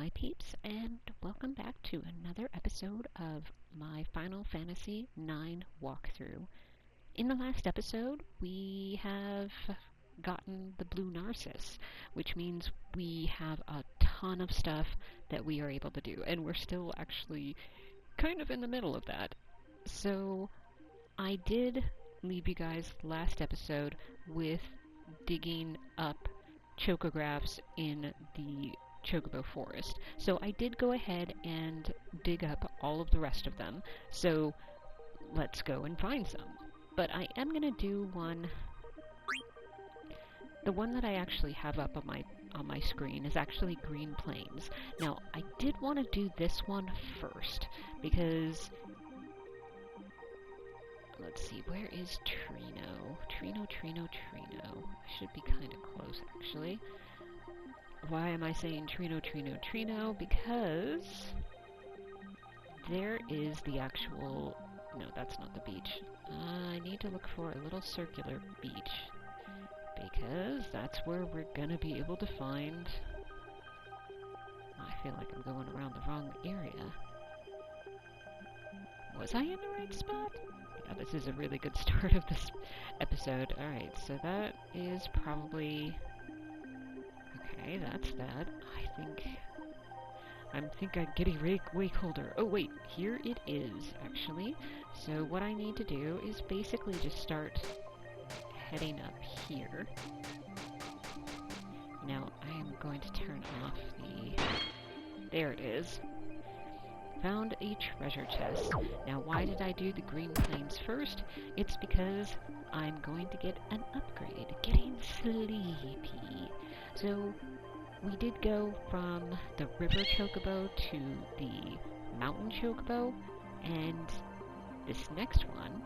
my peeps, and welcome back to another episode of my Final Fantasy IX walkthrough. In the last episode, we have gotten the Blue Narcissus, which means we have a ton of stuff that we are able to do, and we're still actually kind of in the middle of that. So, I did leave you guys last episode with digging up chocographs in the Chocobo Forest. So I did go ahead and dig up all of the rest of them. So let's go and find some. But I am going to do one. The one that I actually have up on my screen is actually Green Plains. Now, I did want to do this one first because let's see, where is Trino? Trino. Should be kind of close, actually. Why am I saying Trino? Because there is the actual... No, that's not the beach. I need to look for a little circular beach, because that's where we're gonna be able to find... I feel like I'm going around the wrong area. Was I in the right spot? Yeah, this is a really good start of this episode. Alright, so that is probably... Okay, that's that. I think I'm getting way colder. Oh wait, here it is, actually. So what I need to do is basically just start heading up here. Now, I am going to turn off the... There it is. Found a treasure chest. Now, why did I do the Green Plains first? It's because I'm going to get an upgrade. Getting sleepy. So, we did go from the River Chocobo to the Mountain Chocobo, and this next one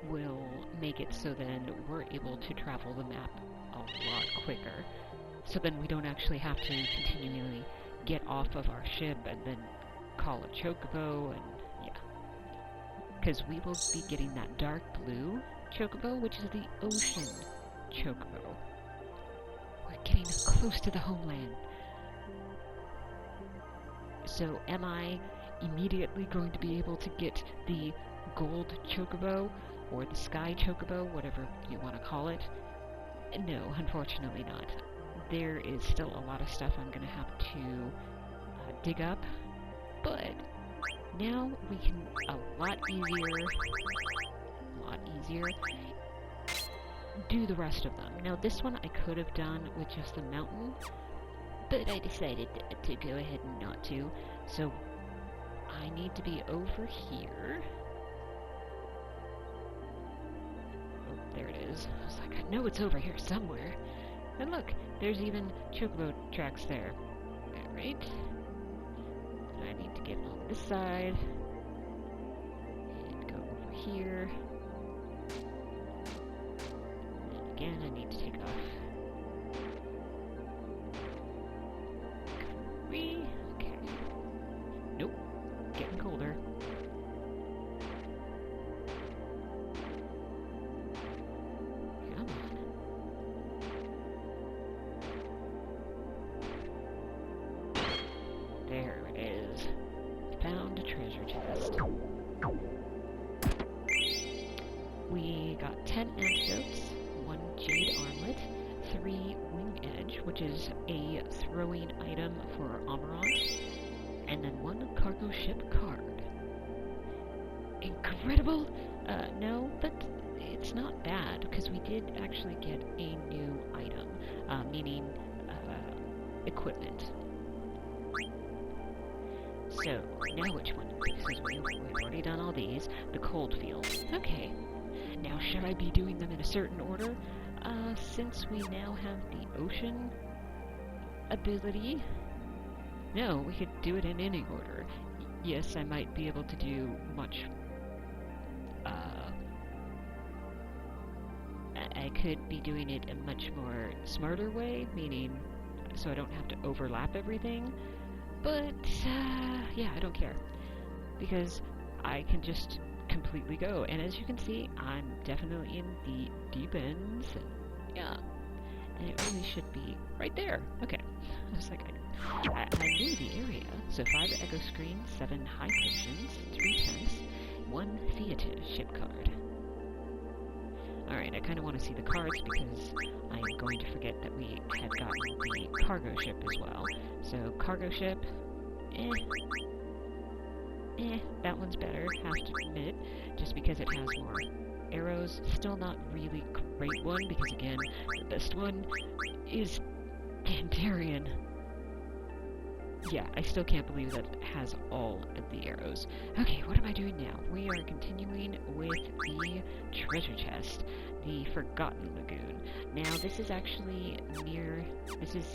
will make it so then we're able to travel the map a lot quicker. So then we don't actually have to continually get off of our ship and then call a Chocobo, and yeah. Because we will be getting that dark blue Chocobo, which is the Ocean Chocobo. We're getting close to the homeland. So am I immediately going to be able to get the Gold Chocobo, or the Sky Chocobo, whatever you want to call it? No, unfortunately not. There is still a lot of stuff I'm going to have to dig up, but now we can a lot easier do the rest of them. Now this one I could have done with just the mountain, but I decided to go ahead and not to, so I need to be over here. Oh, there it is. I was like, I know it's over here somewhere. And look, there's even Chocobo tracks there. Alright. I need to get on this side. And go over here. And again, I need to take off. Okay. Nope. Getting colder. There it is. Found a treasure chest. We got 10 antidotes, 1 jade armlet, 3 wing edge, which is a throwing item for Amarant, and then 1 cargo ship card. Incredible? No, but it's not bad, because we did actually get a new item, meaning equipment. So, now which one? Because we've already done all these. The cold field. Okay. Now, should I be doing them in a certain order? Since we now have the ocean ability? No, we could do it in any order. Yes, I might be able to do much... I could be doing it a much more smarter way, meaning so I don't have to overlap everything. But, yeah, I don't care, because I can just completely go, and as you can see, I'm definitely in the deep ends, and yeah, and it really should be right there. Okay, I was like, I knew the area. So 5 echo screens, 7 high potions, 3 temps, 1 theater ship card. Alright, I kind of want to see the cards because I am going to forget that we had gotten the cargo ship as well. So, cargo ship, that one's better, have to admit, just because it has more arrows. Still not really great one, because again, the best one is Dantarian. Yeah, I still can't believe that it has all of the arrows. Okay, what am I doing now? We are continuing with the treasure chest, the Forgotten Lagoon. Now, this is actually this is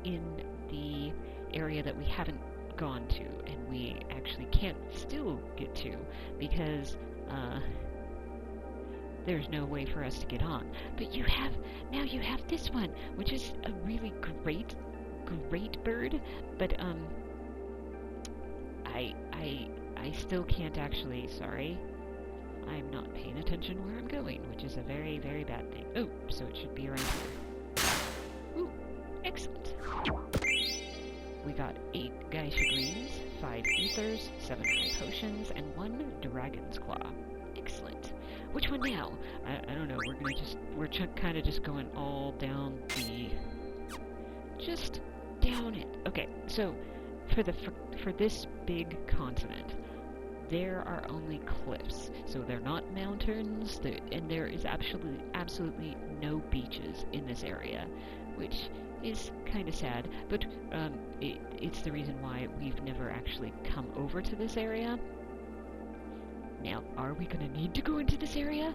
in the area that we haven't gone to, and we actually can't still get to, because, there's no way for us to get on. But you have this one, which is a really great bird, but I still can't actually, sorry, I'm not paying attention where I'm going, which is a very, very bad thing. Oh, so it should be around here. Ooh, excellent. We got 8 Geisha Greens, 5 Ethers, 7 High Potions, and 1 Dragon's Claw. Excellent. Which one now? I don't know, we're kind of just going all down just down it. Okay, so for this big continent, there are only cliffs, so they're not mountains, and there is absolutely no beaches in this area, which is kind of sad, but it's the reason why we've never actually come over to this area. Now, are we going to need to go into this area?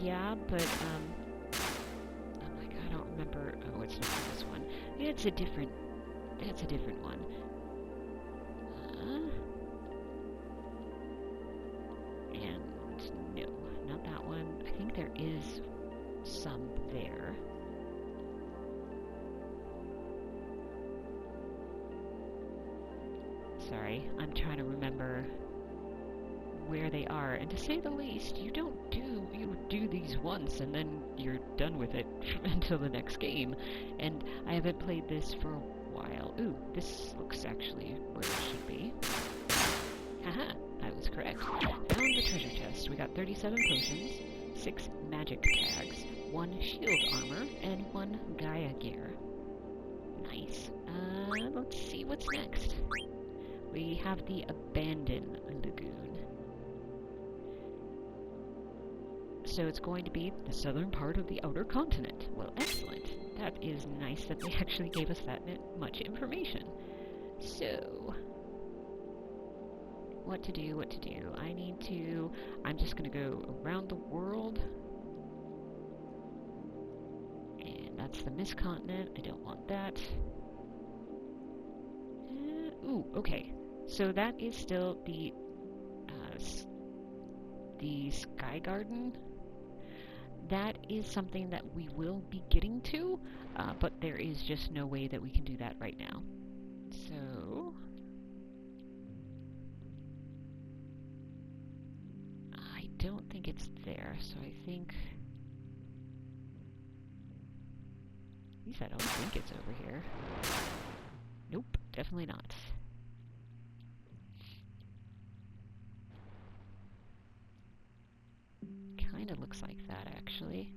Yeah, but, oh my god, I don't remember. Oh, it's not this one. That's a different one. And no, not that one. I think there is some there. Sorry, I'm trying to remember where they are, and to say the least, you do these once and then you're done with it until the next game, and I haven't played this for a while. Ooh, this looks actually where it should be. Haha, I was correct. Found the treasure chest. We got 37 potions, 6 magic tags, 1 shield armor, and 1 Gaia gear. Nice. Let's see what's next. We have the Abandoned Lagoon. So it's going to be the southern part of the outer continent. Well, excellent. That is nice that they actually gave us that much information. So, what to do? I'm just going to go around the world. And that's the Mist Continent. I don't want that. Ooh, okay. So that is still the Sky Garden. That is something that we will be getting to, but there is just no way that we can do that right now. So, I don't think it's there, so I think, at least I don't think it's over here. Nope, definitely not. Kinda looks like that, actually.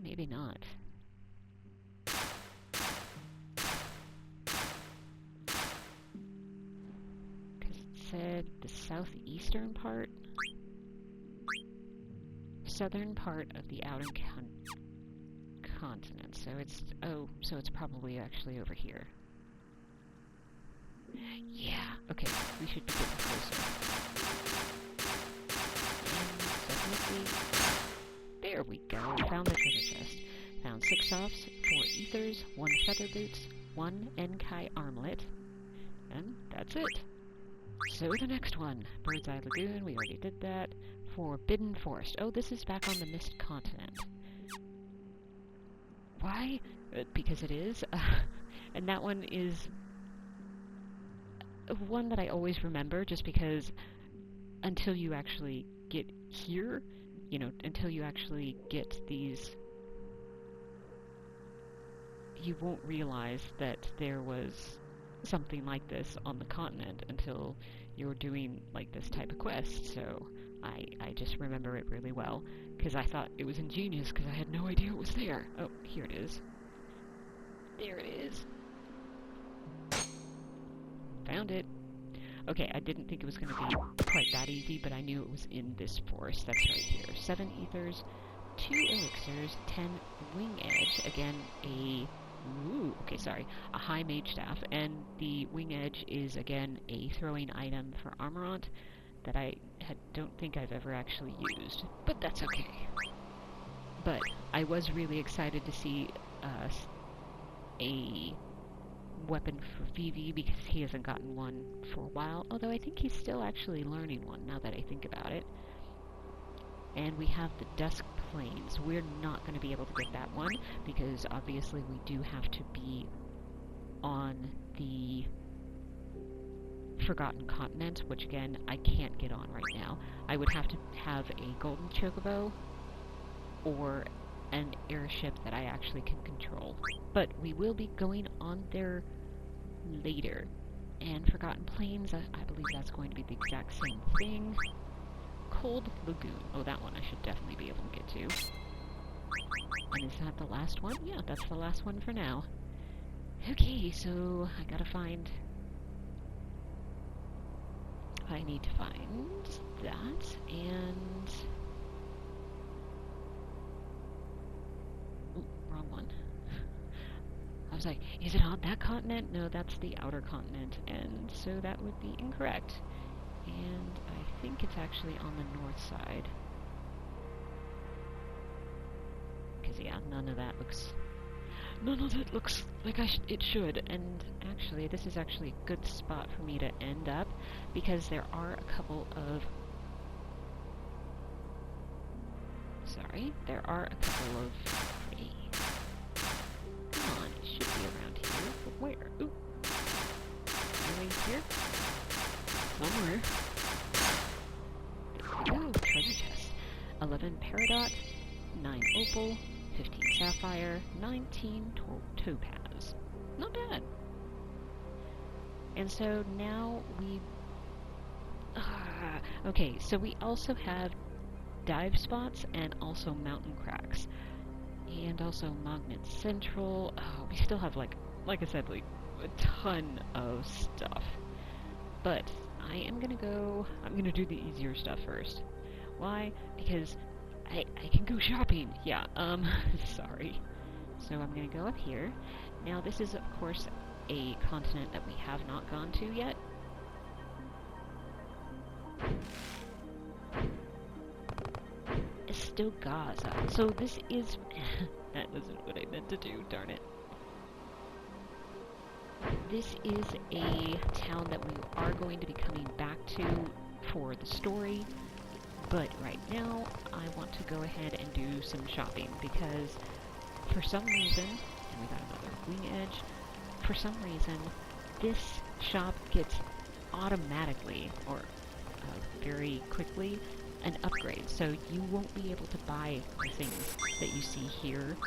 Maybe not. Because it said the southeastern part? Southern part of the outer continent. So it's probably actually over here. Yeah, okay, we should be getting closer. And definitely, there we go, found the treasure chest. Found 6 softs, 4 ethers, 1 feather boots, 1 Enkai armlet, and that's it. So the next one, Bird's Eye Lagoon, we already did that. Forbidden Forest. Oh, this is back on the Mist Continent. Why? Because it is. And that one is one that I always remember, just because until you actually get here, you know, until you actually get these, you won't realize that there was something like this on the continent until you're doing like this type of quest. So I just remember it really well because I thought it was ingenious because I had no idea it was there. Oh, here it is. There it is. Found it. Okay, I didn't think it was going to be quite that easy, but I knew it was in this forest. That's right here. 7 ethers, 2 elixirs, 10 wing edge. Again, a high mage staff, and the wing edge is again a throwing item for Armorant that I don't think I've ever actually used, but that's okay. But I was really excited to see a weapon for Vivi because he hasn't gotten one for a while, although I think he's still actually learning one now that I think about it. And we have the Dusk Plains. We're not going to be able to get that one because obviously we do have to be on the Forgotten Continent, which again I can't get on right now. I would have to have a golden chocobo or an airship that I actually can control. But we will be going on there later. And Forgotten Plains, I believe that's going to be the exact same thing. Cold Lagoon. Oh, that one I should definitely be able to get to. And is that the last one? Yeah, that's the last one for now. Okay, so I gotta find... I need to find that, and... Ooh, wrong one. I was like, is it on that continent? No, that's the outer continent, and so that would be incorrect. And I think it's actually on the north side. Because, yeah, none of that looks like it should. And actually, this is actually a good spot for me to end up, because there are a couple of... there are a couple of... Hey. Come on, it should be around here. But where? Ooh. Right here? Somewhere. There we go, treasure chest. 11 peridot, 9 opal, 15 sapphire, 19 topaz. Not bad. And so now we... okay, so we also have dive spots and also mountain cracks. And also Magnet Central. Oh, we still have, like I said, like, a ton of stuff. But I am gonna go... I'm gonna do the easier stuff first. Why? Because I can go shopping. Yeah, sorry. So I'm gonna go up here. Now this is, of course, a continent that we have not gone to yet. Estogasa. So this is... that wasn't what I meant to do, darn it. This is a town that we are going to be coming back to for the story, but right now I want to go ahead and do some shopping because for some reason, and we got another wing edge, for some reason this shop gets automatically, or very quickly, an upgrade, so you won't be able to buy the things that you see here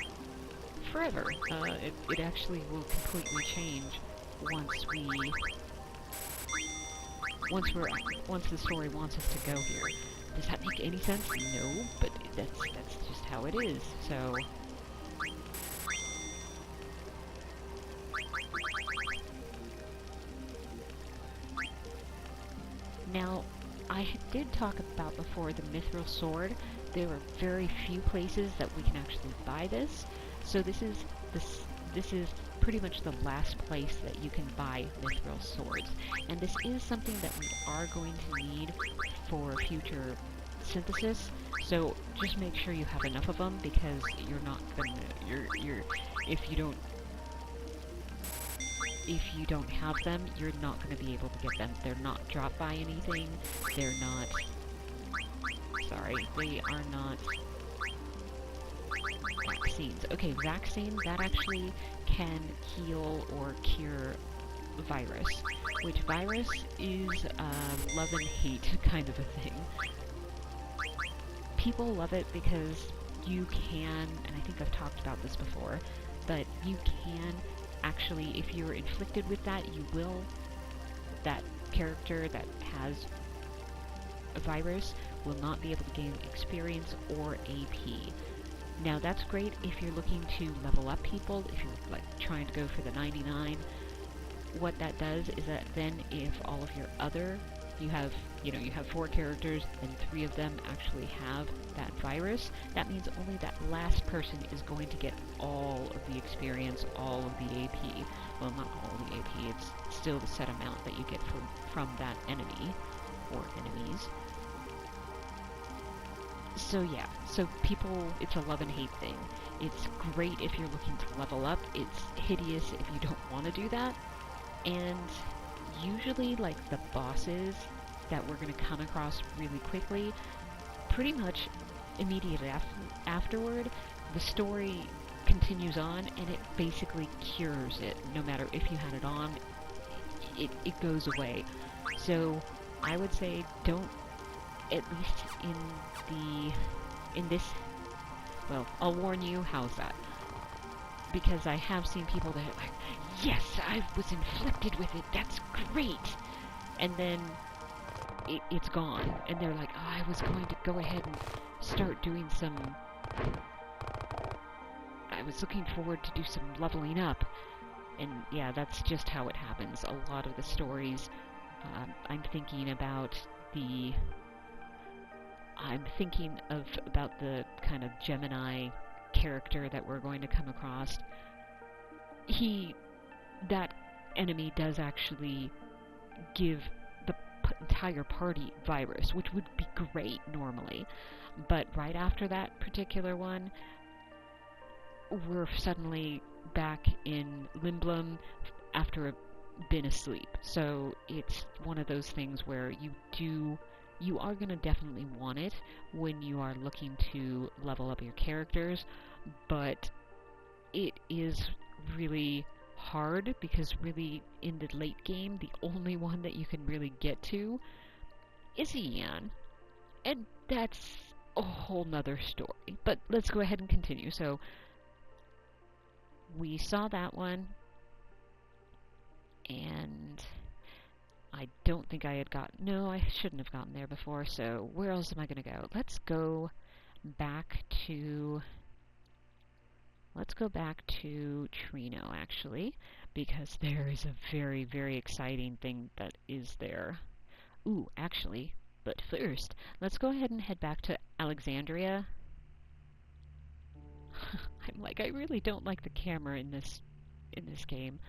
forever. It actually will completely change once the story wants us to go here. Does that make any sense? No, but that's just how it is. So now I did talk about before the Mithril Sword. There are very few places that we can actually buy this. So this is pretty much the last place that you can buy Mithril Swords. And this is something that we are going to need for future synthesis. So just make sure you have enough of them, because you're not gonna, if you don't have them, you're not going to be able to get them. They're not dropped by anything. They're not... Sorry, they are not... vaccines. Okay, vaccine, that actually can heal or cure virus, which virus is love and hate kind of a thing. people love it because you can, and I think I've talked about this before, but you can actually, if you're inflicted with that, that character that has a virus will not be able to gain experience or AP. Now that's great if you're looking to level up people, if you're like trying to go for the 99. What that does is that then if all of your other, you have 4 characters and 3 of them actually have that virus, that means only that last person is going to get all of the experience, all of the AP. Well, not all of the AP, it's still the set amount that you get from that enemy, or enemies. So yeah, so people, it's a love and hate thing. It's great if you're looking to level up, it's hideous if you don't want to do that, and usually, like, the bosses that we're going to come across really quickly, pretty much immediately afterward, the story continues on, and it basically cures it. No matter if you had it on, it goes away. So, I would say don't, at least in this, well, I'll warn you, how's that? Because I have seen people that are like, yes, I was inflicted with it, that's great! And then it's gone, and they're like, oh, I was going to go ahead and start doing I was looking forward to do some leveling up. And yeah, that's just how it happens. A lot of the stories, I'm thinking about the kind of Gemini character that we're going to come across. That enemy does actually give the entire party virus, which would be great normally. But right after that particular one, we're suddenly back in Limblum after been asleep. So it's one of those things where you are going to definitely want it when you are looking to level up your characters, but it is really hard because really in the late game the only one that you can really get to is Ian, and that's a whole nother story. But let's go ahead and continue. So we saw that one, and I don't think I had no, I shouldn't have gotten there before, so where else am I going to go? Let's go back to Trino, actually, because there is a very, very exciting thing that is there. Ooh, actually, but first, let's go ahead and head back to Alexandria. I'm like, I really don't like the camera in this game.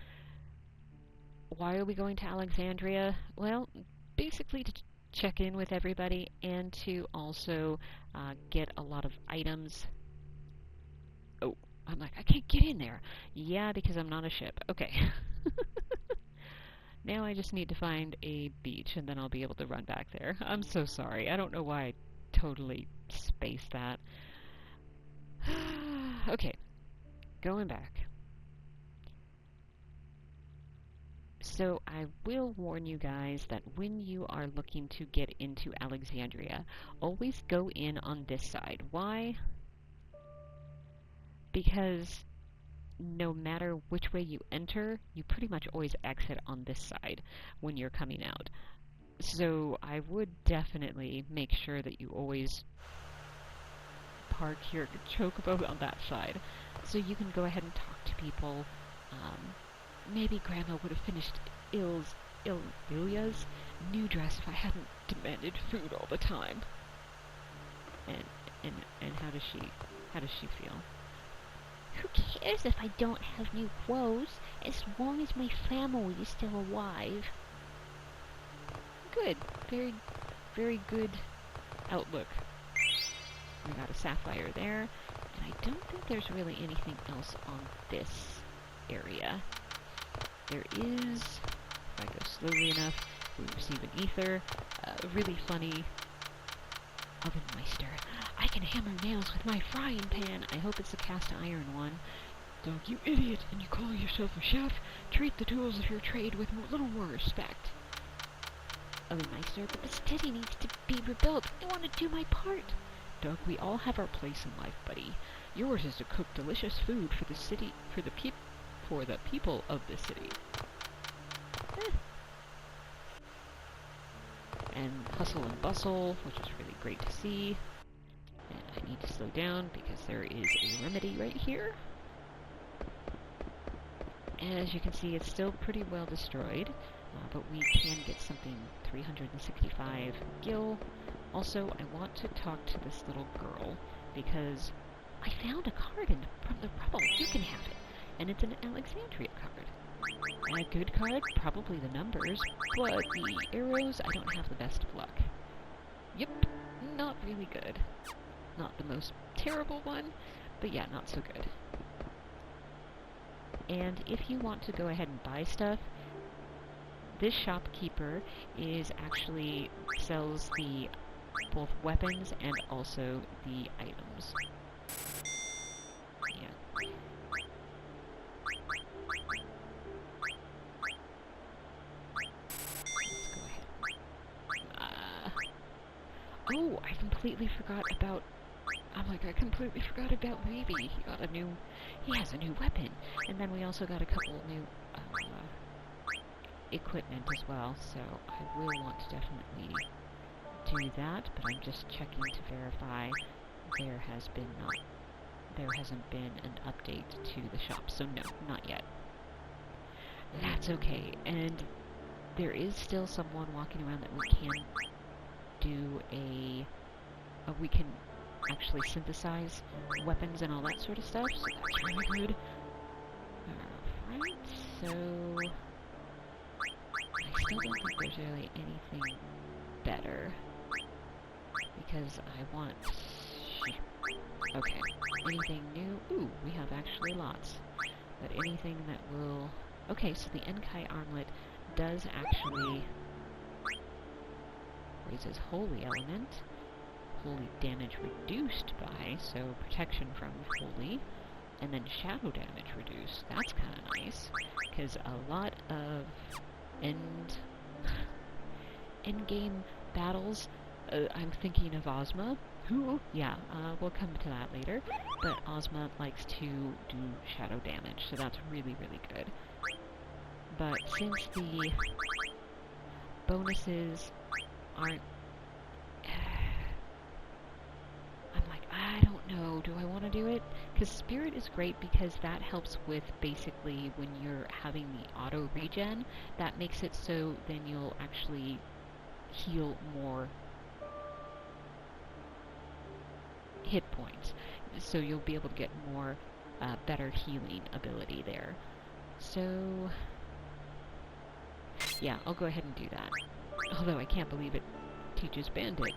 Why are we going to Alexandria? Well, basically to check in with everybody and to also get a lot of items. Oh, I'm like, I can't get in there. Yeah, because I'm not a ship. Okay. Now I just need to find a beach and then I'll be able to run back there. I'm so sorry. I don't know why I totally spaced that. Okay, going back. So I will warn you guys that when you are looking to get into Alexandria, always go in on this side. Why? Because no matter which way you enter, you pretty much always exit on this side when you're coming out. So I would definitely make sure that you always park your chocobo on that side, so you can go ahead and talk to people. Maybe Grandma would have finished Ilya's new dress if I hadn't demanded food all the time. And how does she feel? Who cares if I don't have new clothes, as long as my family is still alive? Good. Very, very good outlook. We got a sapphire there, and I don't think there's really anything else on this area. There is, if I go slowly enough, we receive an ether. Really funny Ovenmeister. I can hammer nails with my frying pan. I hope it's a cast iron one. Don't you idiot, and you call yourself a chef? Treat the tools of your trade with a little more respect. Ovenmeister, but the city needs to be rebuilt. I want to do my part. Doug. We all have our place in life, buddy. Yours is to cook delicious food for the city, for the people of the city. Eh. And hustle and bustle, which is really great to see. And I need to slow down because there is a remedy right here. As you can see, it's still pretty well destroyed, but we can get something 365 gil. Also, I want to talk to this little girl because I found a card from the rubble. You can have it. And it's an Alexandria card. A good card, probably the numbers, but the arrows, I don't have the best of luck. Yep, not really good. Not the most terrible one, but yeah, not so good. And if you want to go ahead and buy stuff, this shopkeeper actually sells the both weapons and also the items. Yeah. Let's go ahead. Oh, I completely forgot about. I'm like, I completely forgot about Baby. He has a new weapon, and then we also got a couple new equipment as well. So I will want to definitely do that, but I'm just checking to verify there hasn't been an update to the shop. So no, not yet. That's okay, and there is still someone walking around that we can do we can actually synthesize weapons and all that sort of stuff, so that's really good. Alright, so I still don't think there's really anything better, because I want... Okay, anything new? Ooh, we have actually lots. But anything that will... Okay, so the Enkai armlet does actually... raises Holy Element. Holy damage reduced by, so protection from Holy. And then shadow damage reduced. That's kind of nice, because a lot of end-game battles, I'm thinking of Ozma, who, yeah, we'll come to that later, but Ozma likes to do shadow damage, so that's really, really good. But since the bonuses aren't... I'm like, I don't know, do I want to do it? Because Spirit is great because that helps with basically when you're having the auto regen, that makes it so then you'll actually heal more hit points. So you'll be able to get more better healing ability there. So yeah, I'll go ahead and do that. Although I can't believe it teaches Bandit.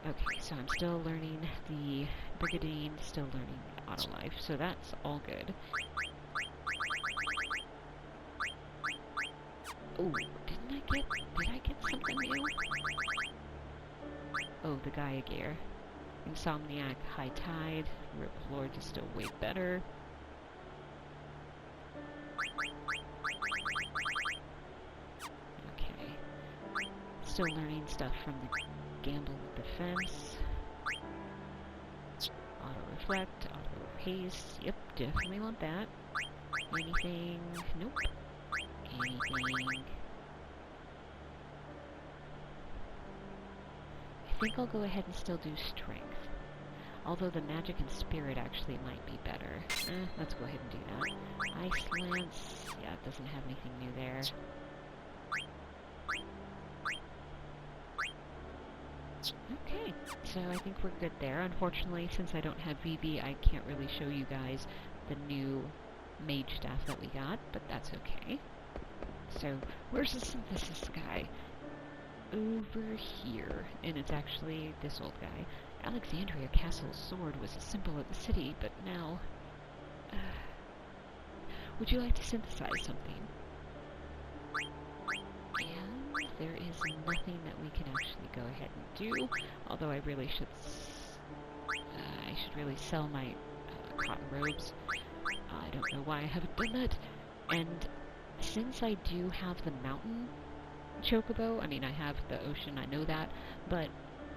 Okay, so I'm still learning the Brigadine, still learning the Auto Life, so that's all good. Oh, did I get something new? Oh, the Gaia Gear. Insomniac, High Tide, Rip Lord is still way better. Okay. Still learning stuff from the Gamble Defense. Auto Reflect, Auto Haste. Yep, definitely want that. Anything? Nope. Anything? I think I'll go ahead and still do Strength. Although the Magic and Spirit actually might be better. Let's go ahead and do that. Ice Lance. Yeah, it doesn't have anything new there. Okay, so I think we're good there. Unfortunately, since I don't have VB, I can't really show you guys the new mage staff that we got, but that's okay. So, where's the synthesis guy? Over here, and it's actually this old guy. Alexandria Castle's sword was a symbol of the city, but now... would you like to synthesize something? And there is nothing that we can actually go ahead and do, although I really should... I should really sell my cotton robes. I don't know why I haven't done that. And since I do have the mountain chocobo, I mean, I have the ocean, I know that, but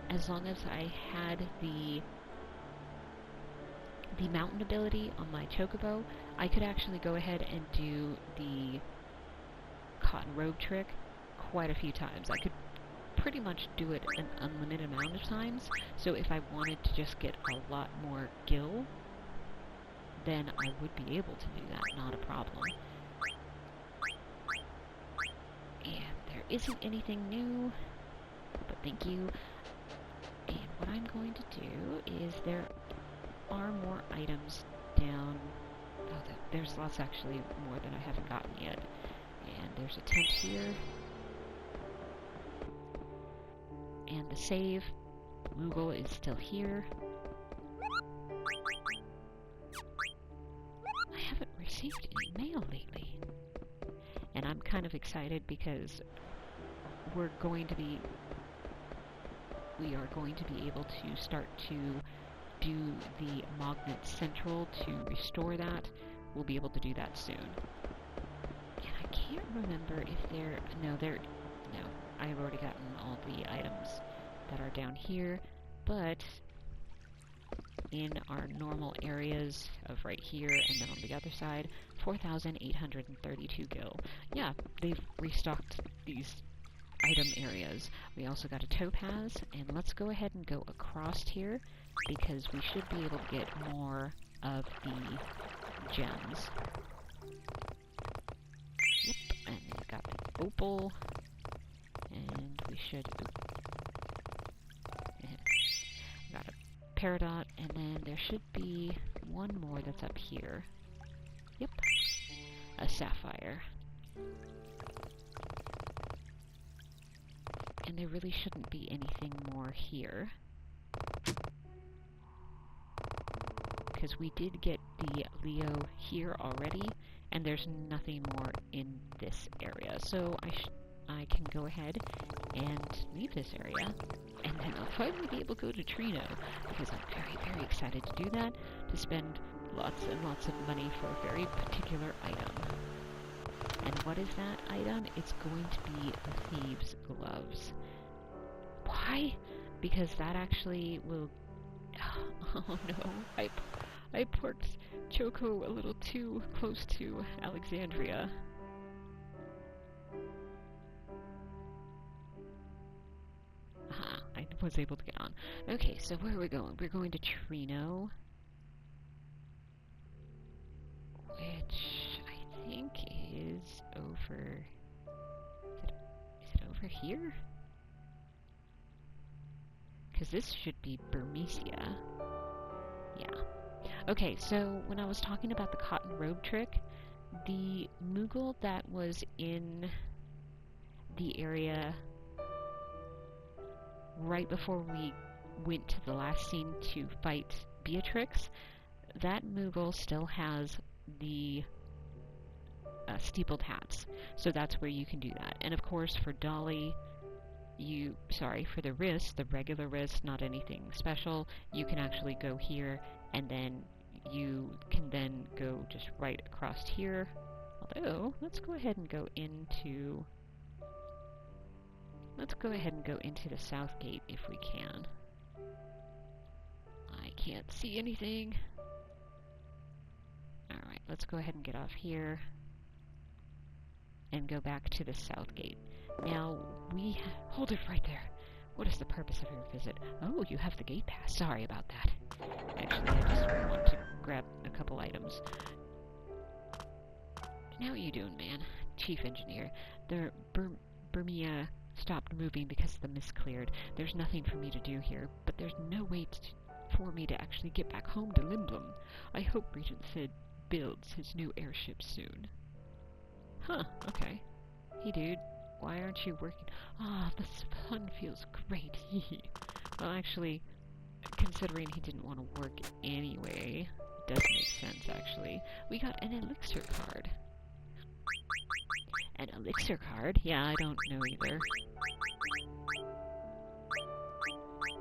as long as I had the mountain ability on my chocobo, I could actually go ahead and do the cotton robe trick quite a few times. I could pretty much do it an unlimited amount of times, so if I wanted to just get a lot more gil, then I would be able to do that, not a problem. And there isn't anything new, but thank you. And what I'm going to do is there are more items down. Oh, there's lots actually more that I haven't gotten yet. And there's a tent here. And the save. Moogle is still here. I haven't received any mail lately. And I'm kind of excited because we are going to be able to start to do the Magnet Central to restore that. We'll be able to do that soon. And I can't remember if no, I've already gotten all the items that are down here, but in our normal areas of right here and then on the other side, 4,832 gil. Yeah, they've restocked these item areas. We also got a topaz, and let's go ahead and go across here because we should be able to get more of the gems. Yep, and we got an opal, and we should... got a peridot, and then there should be one more that's up here. Yep, a sapphire. And there really shouldn't be anything more here. Because we did get the Leo here already, and there's nothing more in this area. So I can go ahead and leave this area, and then I'll finally be able to go to Trino, because I'm very, very excited to do that, to spend lots and lots of money for a very particular item. And what is that item? It's going to be the Thieves' Gloves. Why? Because that actually will... Oh no, I parked Choco a little too close to Alexandria. Aha, I was able to get on. Okay, so where are we going? We're going to Trino, which I think is over... Is it over here? Because this should be Burmecia. Yeah. Okay, so when I was talking about the cotton robe trick, the Moogle that was in the area right before we went to the last scene to fight Beatrix, that Moogle still has the steepled hats. So that's where you can do that. And of course for Dolly, for the wrist, the regular wrist, not anything special, you can actually go here, and then you can then go just right across here. Although, let's go ahead and go into the south gate if we can. I can't see anything. Alright, let's go ahead and get off here and go back to the south gate. Now, hold it right there. What is the purpose of your visit? Oh, you have the gate pass. Sorry about that. Actually, I just want to grab a couple items. Now what you doing, man? Chief Engineer. The Burmia stopped moving because the mist cleared. There's nothing for me to do here, but there's no way for me to actually get back home to Limblum. I hope Regent Sid builds his new airship soon. Huh, okay. Hey, dude. Why aren't you working? Ah, the fun feels great. Well, actually, considering he didn't want to work anyway, it does make sense, actually. We got an elixir card. An elixir card? Yeah, I don't know either.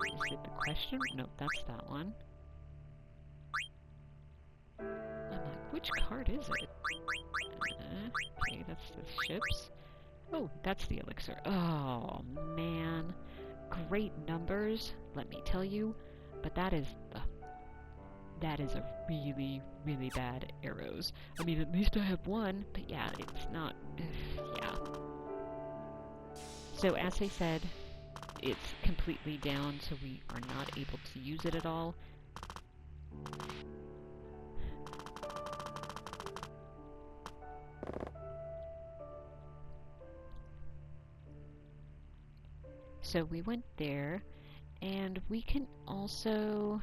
Is it the question? Nope, that's that one. I'm like, which card is it? Okay, that's the ships. Oh, that's the elixir. Oh, man. great numbers, let me tell you, but that is a really, really bad arrows. I mean, at least I have one, but yeah, it's not, yeah. So as I said, it's completely down, so we are not able to use it at all. So we went there, and we can also...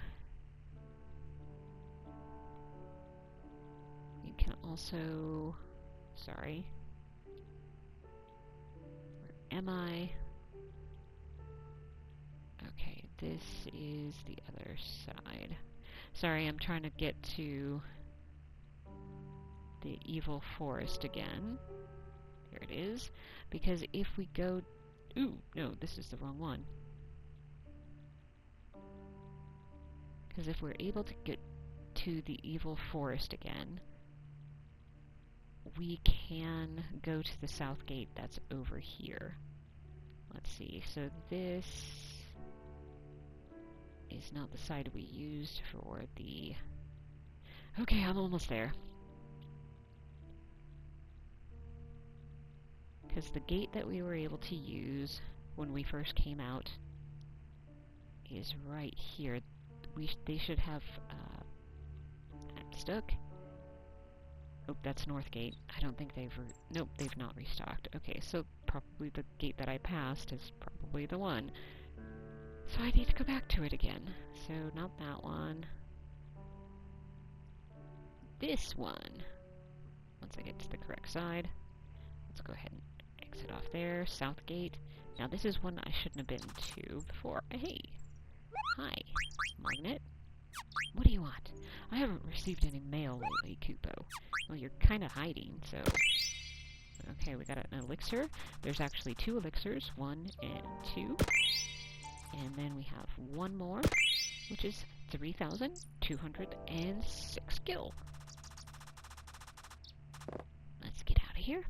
Sorry. Where am I? Okay, this is the other side. Sorry, I'm trying to get to the evil forest again. Here it is. Because if we go... Ooh, no, this is the wrong one. Because if we're able to get to the evil forest again, we can go to the south gate that's over here. Let's see, so this is not the side we used for the... Okay, I'm almost there. Because the gate that we were able to use when we first came out is right here. They should have... I'm stuck. Oh, that's North Gate. I don't think they've... Nope, they've not restocked. Okay, so probably the gate that I passed is probably the one. So I need to go back to it again. So, not that one. This one. Once I get to the correct side. Let's go ahead and exit off there. South Gate. Now this is one I shouldn't have been to before. Hey! Hi, Magnet. What do you want? I haven't received any mail lately, Kupo. Well, you're kind of hiding, so... Okay, we got an elixir. There's actually 2 elixirs, 1 and 2. And then we have one more, which is 3,206 gil. Let's get out of here.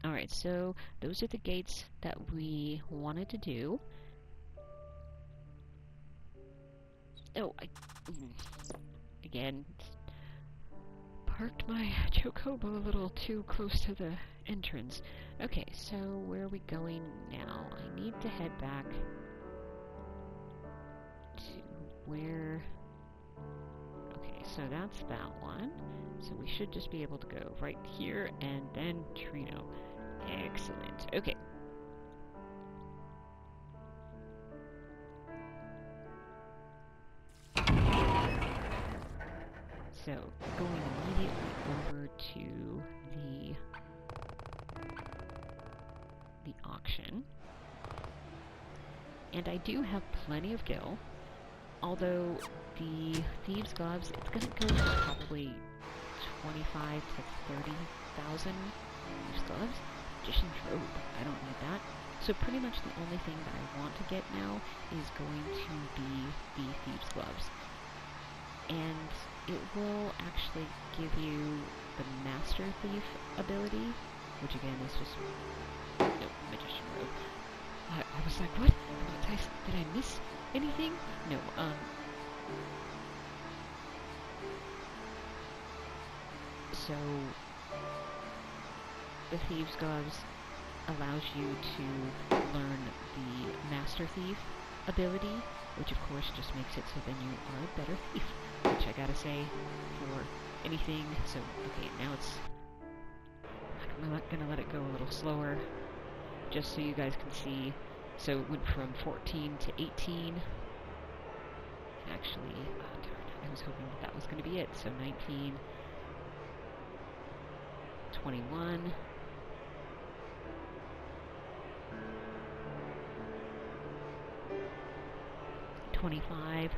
Alright, so those are the gates that we wanted to do. Oh, again, parked my chocobo a little too close to the entrance. Okay, so where are we going now? I need to head back to where... Okay, so that's that one. So we should just be able to go right here and then Trino. Excellent. Okay. So, going immediately over to the auction. And I do have plenty of gil, although the Thieves' Gloves, it's going to go to probably 25 to 30,000 Thieves' Gloves. Magician's Robe, I don't need that. So pretty much the only thing that I want to get now is going to be the Thieves' Gloves. And it will actually give you the Master Thief ability, which again is just... Nope, Magician Robe. I was like, what? Did I miss anything? No, So, the Thieves' Gloves allows you to learn the Master Thief ability, which of course just makes it so then you are a better thief, which I gotta say, for anything. So, okay, now it's... I'm gonna let it go a little slower, just so you guys can see. So it went from 14 to 18. Actually, oh darn, I was hoping that was going to be it. So 19, 21, 25,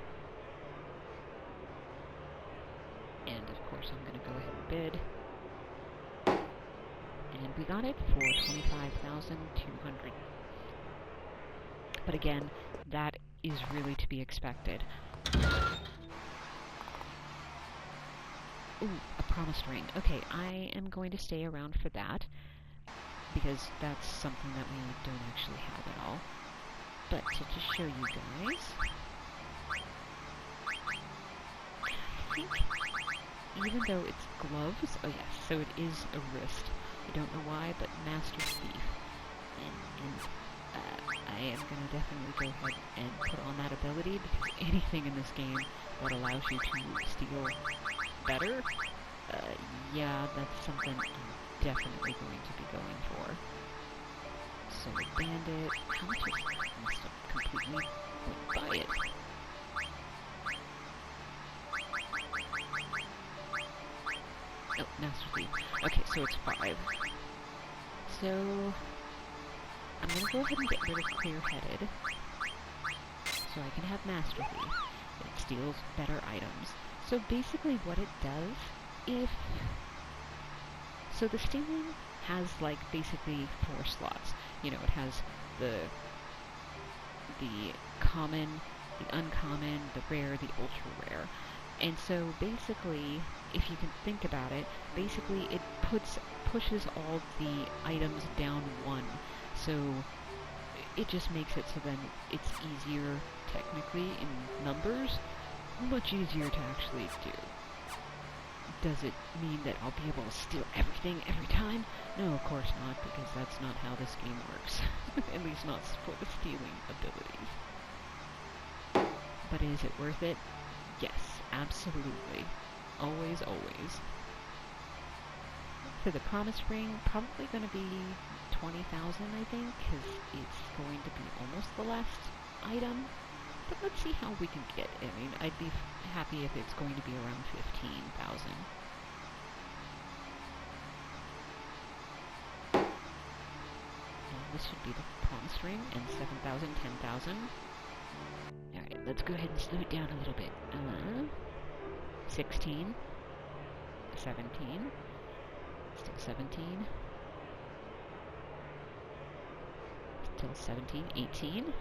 and of course I'm going to go ahead and bid. And we got it for 25,200. But again, that is really to be expected. Ooh, a promised ring. Okay, I am going to stay around for that, because that's something that we don't actually have at all. But to show you guys, I think even though it's gloves, oh yes, so it is a wrist. I don't know why, but Master Thief. And I am going to definitely go ahead and put on that ability, because anything in this game that allows you to steal better, yeah, that's something I'm definitely going to be going for. So Bandit, how much is that? I must have completely went by it. Oh, Master Thief. Okay, so it's 5. So I'm going to go ahead and get rid of Clear-Headed, so I can have Master Thief. It steals better items. So basically what it does, so the stealing has, like, basically 4 slots. You know, it has the common, the uncommon, the rare, the ultra rare. And so basically, if you can think about it, basically it pushes all the items down 1. So it just makes it so then it's easier, technically, in numbers, much easier to actually do. Does it mean that I'll be able to steal everything every time? No, of course not, because that's not how this game works. At least not for the stealing abilities. But is it worth it? Yes, absolutely. Always, always. For the promise ring, probably going to be 20,000, I think, because it's going to be almost the last item. But let's see how we can get it. I mean, I'd be happy if it's going to be around 15,000. And this should be the promise ring, and 7,000, 10,000. Alright, let's go ahead and slow it down a little bit. 16. 17. Still 17. Still 17. 18.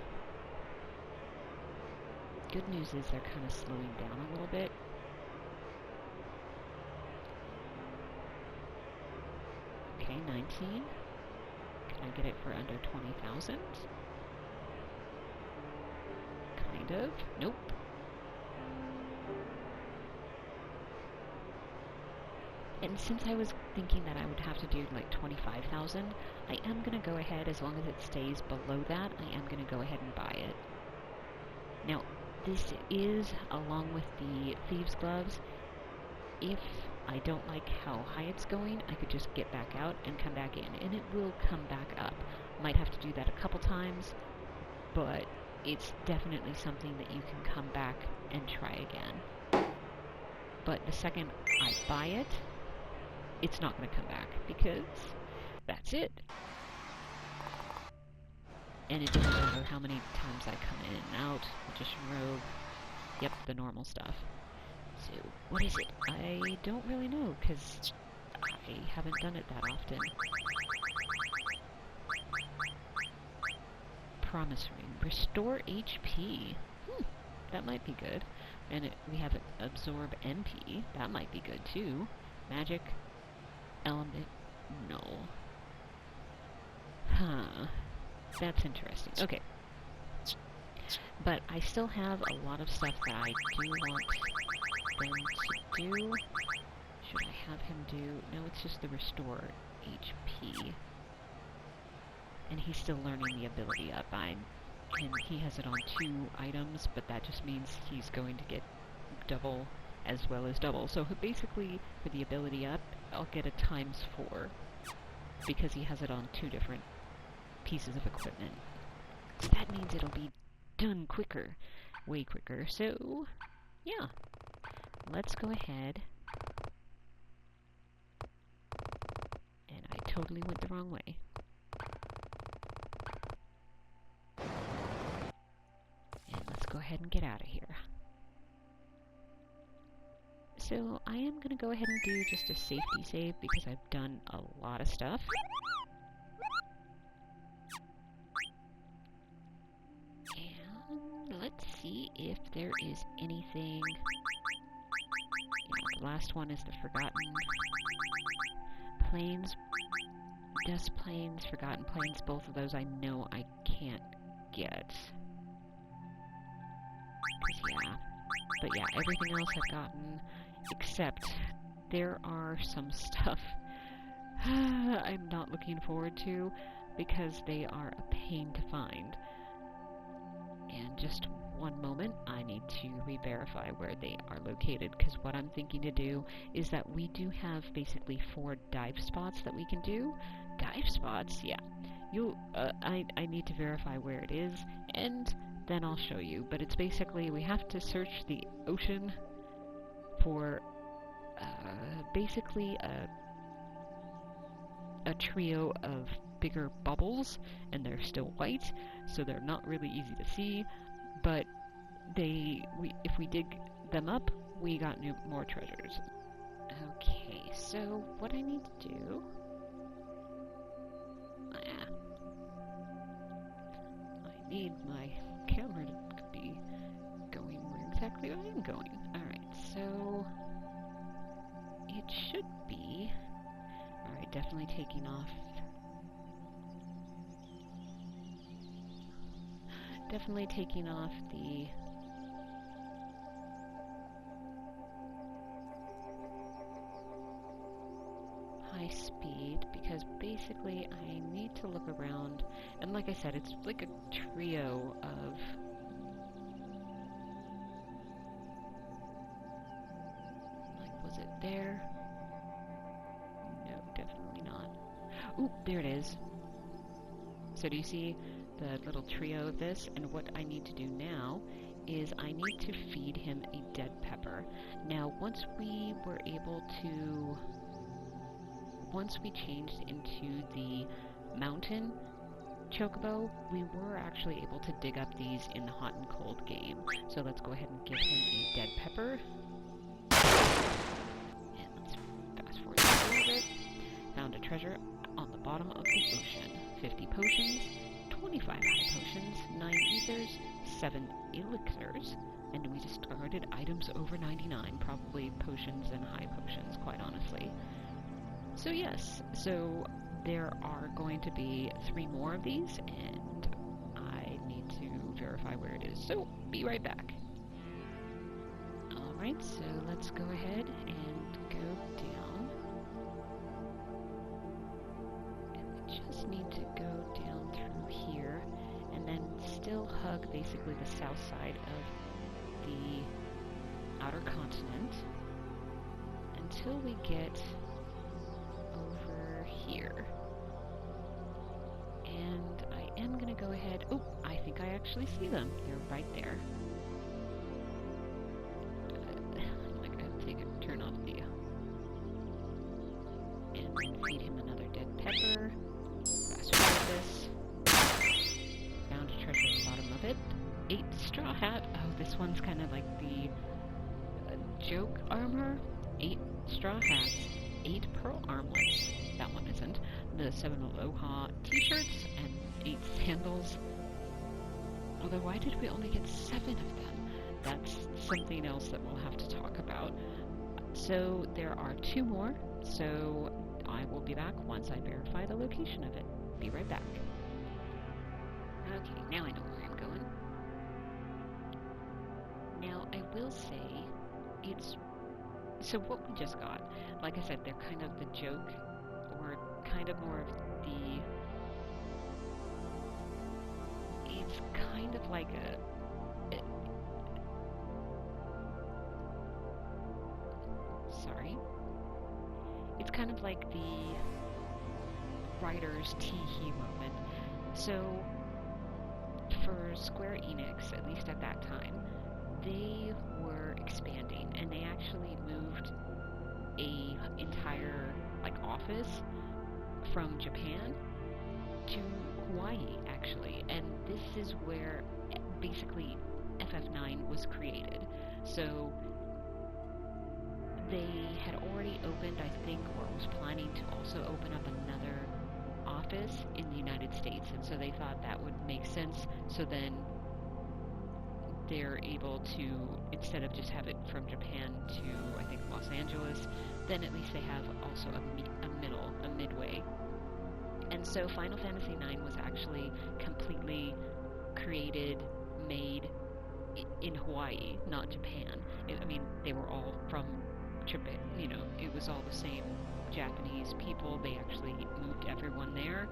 Good news is they're kind of slowing down a little bit. Okay, 19. Can I get it for under 20,000? Kind of. Nope. And since I was thinking that I would have to do like 25,000, I am going to go ahead, as long as it stays below that, I am going to go ahead and buy it. Now, this is, along with the Thieves' Gloves, if I don't like how high it's going, I could just get back out and come back in, and it will come back up. Might have to do that a couple times, but it's definitely something that you can come back and try again. But the second I buy it, it's not going to come back, because that's it. And it doesn't matter how many times I come in and out. Magician Rogue. Yep, the normal stuff. So, what is it? I don't really know, because I haven't done it that often. Promise Ring. Restore HP. That might be good. And we have Absorb MP. That might be good, too. Magic. Element. No. Huh. That's interesting. Okay. But I still have a lot of stuff that I do want them to do. Should I have him do... No, it's just the Restore HP. And he's still learning the ability up. And he has it on 2 items, but that just means he's going to get double as well as double. So basically, for the ability up, I'll get a ×4. Because he has it on 2 different pieces of equipment. So that means it'll be done quicker. Way quicker. So, yeah. Let's go ahead. And I totally went the wrong way. And let's go ahead and get out of here. So, I am going to go ahead and do just a safety save because I've done a lot of stuff. And let's see if there is anything... Yeah, the last one is the Forgotten Plains. Dust Plains, Forgotten Plains, both of those I know I can't get. 'Cause, yeah. But yeah, everything else I've gotten, except there are some stuff I'm not looking forward to because they are a pain to find. And just one moment, I need to re-verify where they are located, because what I'm thinking to do is that we do have basically 4 dive spots that we can do. Dive spots? Yeah. I need to verify where it is, and then I'll show you. But it's basically, we have to search the ocean for basically a trio of bigger bubbles, and they're still white, so they're not really easy to see, but if we dig them up, we got more treasures. Okay, so what I need to do... I need my camera to be going where exactly I am going. Alright, so... it should be... Alright, definitely taking off... Definitely taking off the... high speed, because basically I need to look around, and like I said, it's like a trio of... like, was it there? No, definitely not. Ooh, there it is. So do you see the little trio of this? And what I need to do now is I need to feed him a dead pepper. Now, once we changed into the mountain chocobo, we were actually able to dig up these in the hot and cold game. So let's go ahead and give him a dead pepper. And let's fast forward a little bit. Found a treasure on the bottom of the ocean. 50 potions, 25 high potions, 9 ethers, 7 elixirs, and we discarded items over 99, probably potions and high potions, quite honestly. So yes, so there are going to be 3 more of these, and I need to verify where it is. So, be right back. Alright, so let's go ahead and go down. And we just need to go down through here, and then still hug basically the south side of the outer continent until we get over here. And I am going to go ahead... Oh, I think I actually see them. They're right there. I'm going to turn off the... and then feed him another dead pepper. Fast forward this. Found a treasure at the bottom of it. 8 straw hat. Oh, this one's kind of like the joke armor. 8 straw hats. 8 pearl armlets. That one isn't. The 7 aloha t-shirts and 8 sandals. Although, why did we only get 7 of them? That's something else that we'll have to talk about. So there are 2 more. So I will be back once I verify the location of it. Be right back. Okay, now I know where I'm going. Now, I will say, it's... So what we just got, like I said, they're kind of the joke, or kind of more of the... It's kind of like a... sorry. It's kind of like the writer's tee-hee moment. So, for Square Enix, at least at that time, they were expanding, and they actually moved a entire office from Japan to Hawaii, actually, and this is where basically FF9 was created. So they had already opened, I think, or was planning to also open up another office in the United States, and so they thought that would make sense. So then they're able to, instead of just have it from Japan to, I think, Los Angeles, then at least they have also a midway. And so Final Fantasy IX was actually completely created, made in Hawaii, not Japan. I mean, they were all from Japan. You know, it was all the same Japanese people. They actually moved everyone there.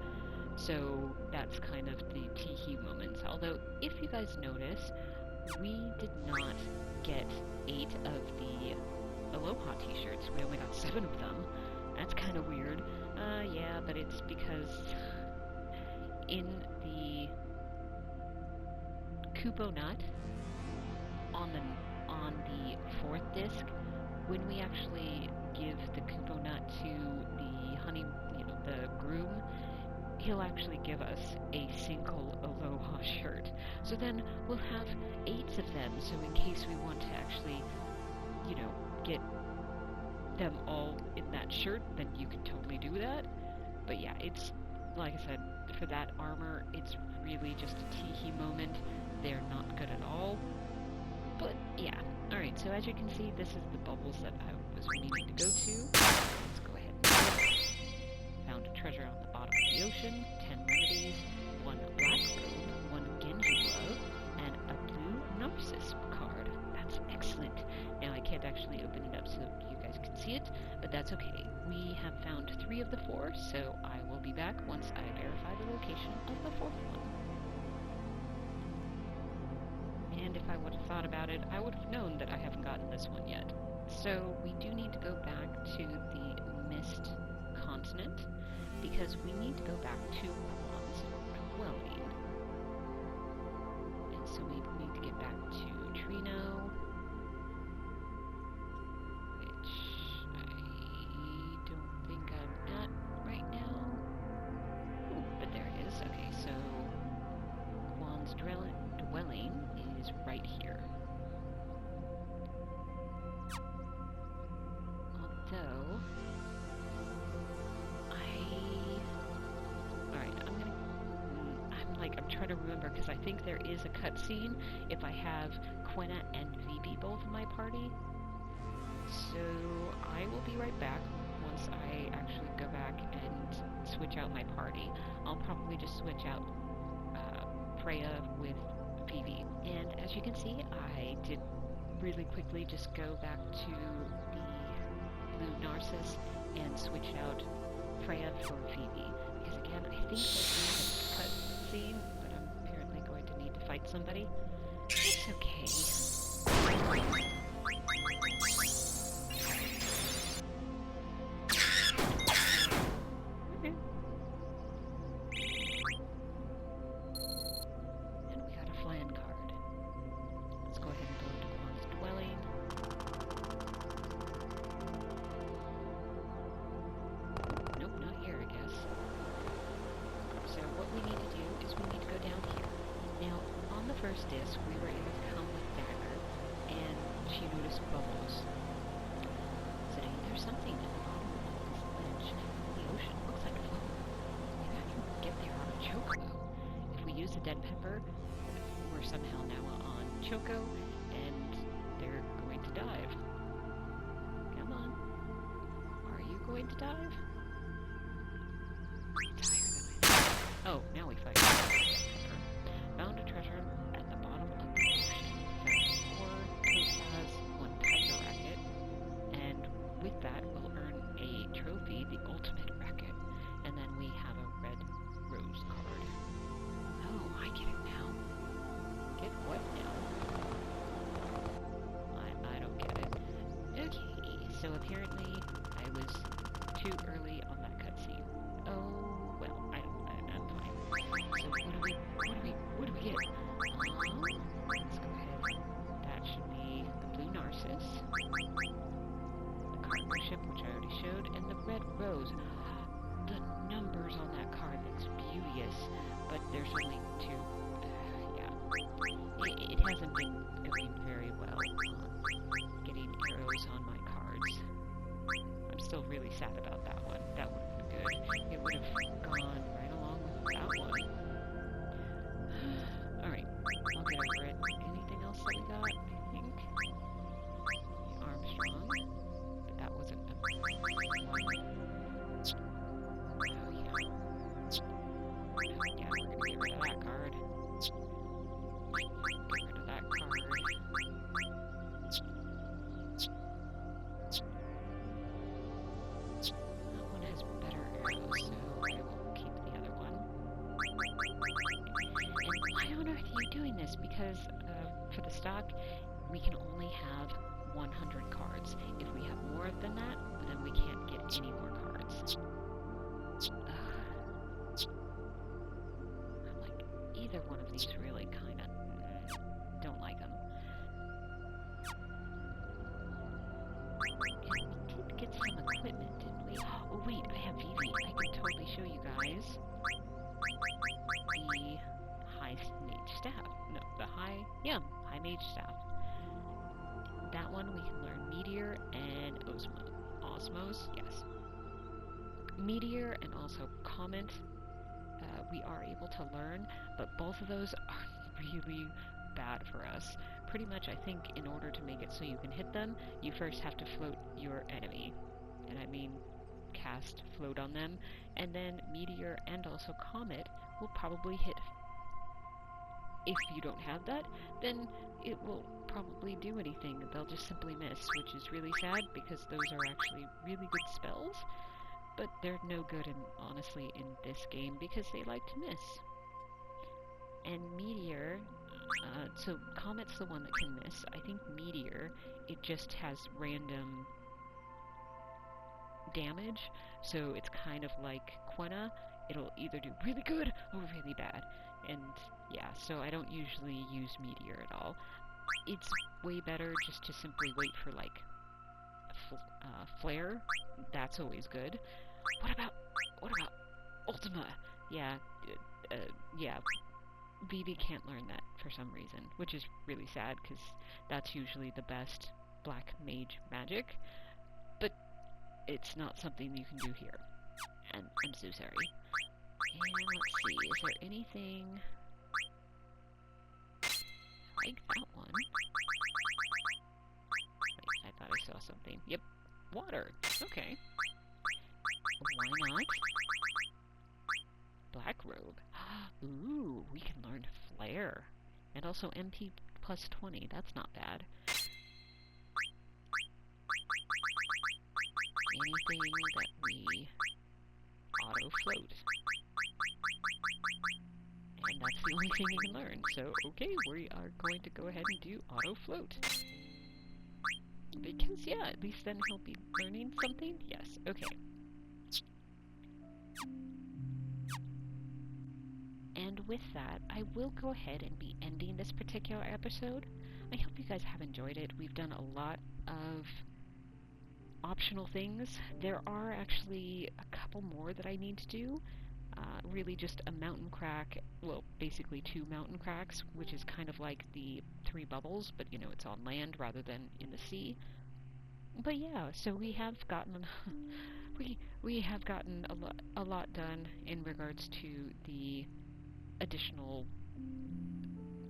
So that's kind of the teehee moments. Although, if you guys notice, we did not get 8 of the Aloha t-shirts. We only got 7 of them. That's kind of weird. Yeah, but it's because in the Kupo nut on the 4th disc, when we actually give the Kupo nut to the the groom, he'll actually give us a single Aloha shirt. So then we'll have 8 of them, so in case we want to actually, get them all in that shirt, then you can totally do that. But yeah, it's, like I said, for that armor, it's really just a teehee moment. They're not good at all. But yeah, alright, so as you can see, this is the bubbles that I was meaning to go to. Let's go ahead and do it. Found a treasure on the bottom of the ocean, 10 remedies, 1 black robe, 1 Genji glove, and a blue Narcissus card. That's excellent. Now I can't actually open it up so you guys can see it, but that's okay. We have found 3 of the 4, so I will be back once I verify the location of the 4th one. And if I would have thought about it, I would have known that I haven't gotten this one yet. So we do need to go back to the Mist continent, because we need to go back to Kwan's dwelling. And so we need to get back to Trino, which I don't think I'm at right now. Ooh, but there it is. Okay, so Kwan's dwelling is right here. Although, I'm trying to remember, because I think there is a cutscene if I have Quina and VB both in my party. So I will be right back once I actually go back and switch out my party. I'll probably just switch out Freya with VB. And as you can see, I did really quickly just go back to the blue Narcissus and switch out Freya for VB. Because again, I think there is a cutscene, but I'm apparently going to need to fight somebody. It's okay. First disc, we were able to come with Dagger, and she noticed bubbles. So there's something at the bottom of this ledge. The ocean looks like a foam. Maybe I can get there on a Choco. If we use a dead pepper, we're somehow now on Choco, and they're going to dive. Come on. Are you going to dive? It's higher than I thought. Oh, now we fight. Found a treasure at the bottom of the ocean. Found 4 topaz, 1 tiger racket, and with that we'll earn a trophy, the ultimate racket, and then we have a red rose card. Oh, I get it now. Get what now? I don't get it. Okay, so apparently I was too early on that cutscene. Oh, well, I'm fine. So what do we get? Let's go ahead. That should be the blue Narcissus, the cargo ship, which I already showed, and the red rose. The numbers on that card looks beauteous, but there's only 2. Yeah. It hasn't been going very well on getting arrows on my cards. I'm still really sad about that one. That would have been good. It would have gone right along with that one. Alright, I'll get over it. Anything else that we got? I think the Armstrong, but that wasn't a one. Oh yeah. Yeah, we're gonna get rid of that card. Get rid of that card. That one has better arrows, so I will keep the other one. And why on earth are you doing this? Because for the stock, we can only have 100 cards. If we have more than that, then we can't get any more cards. I'm like, either one of these really kind of don't like them. And we did get some equipment, didn't we? Oh wait, I have Vivi. I can totally show you guys the high mage staff. No, the high mage staff. That one we can learn Meteor and Osmos, yes. Meteor and also Comet we are able to learn, but both of those are really bad for us. Pretty much, I think, in order to make it so you can hit them, you first have to float your enemy. And I mean cast float on them, and then Meteor and also Comet will probably hit. If you don't have that, then it will probably do anything. They'll just simply miss, which is really sad because those are actually really good spells, but they're no good honestly in this game because they like to miss. And Meteor, so Comet's the one that can miss. I think Meteor, it just has random damage, so it's kind of like Quena. It'll either do really good or really bad. And yeah, so I don't usually use Meteor at all. It's way better just to simply wait for like Flare. That's always good. What about Ultima? Yeah, yeah. Vivi can't learn that for some reason, which is really sad because that's usually the best black mage magic, but it's not something you can do here, and I'm so sorry. And let's see, is there anything like that one? Wait, I thought I saw something. Yep, water. Okay. Why not? Black Robe. Ooh, we can learn Flare. And also MP plus 20. That's not bad. Anything that we auto-float. And that's the only thing you can learn. So, okay, we are going to go ahead and do auto-float. Because, yeah, at least then he'll be learning something. Yes, okay. And with that, I will go ahead and be ending this particular episode. I hope you guys have enjoyed it. We've done a lot of optional things. There are actually a couple more that I need to do. Really just a mountain crack, well, basically 2 mountain cracks, which is kind of like the 3 bubbles, but you know, it's on land rather than in the sea. But yeah, so we have gotten we have gotten a lot done in regards to the additional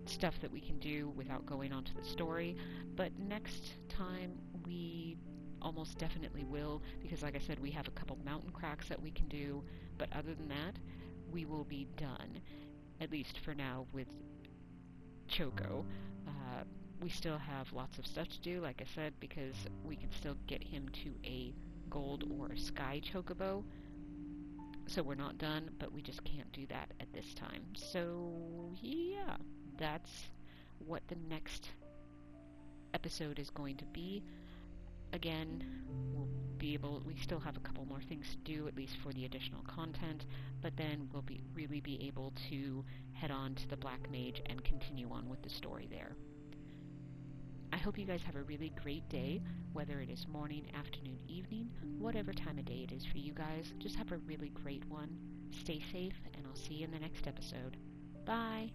stuff that we can do without going on to the story. But next time we almost definitely will, because like I said, we have a couple mountain cracks that we can do, but other than that, we will be done, at least for now, with Choco. We still have lots of stuff to do, like I said, because we can still get him to a gold or a sky chocobo. So we're not done, but we just can't do that at this time. So yeah, that's what the next episode is going to be. Again, we still have a couple more things to do, at least for the additional content, but then we'll really be able to head on to the Black Mage and continue on with the story there. I hope you guys have a really great day, whether it is morning, afternoon, evening, whatever time of day it is for you guys. Just have a really great one. Stay safe, and I'll see you in the next episode. Bye!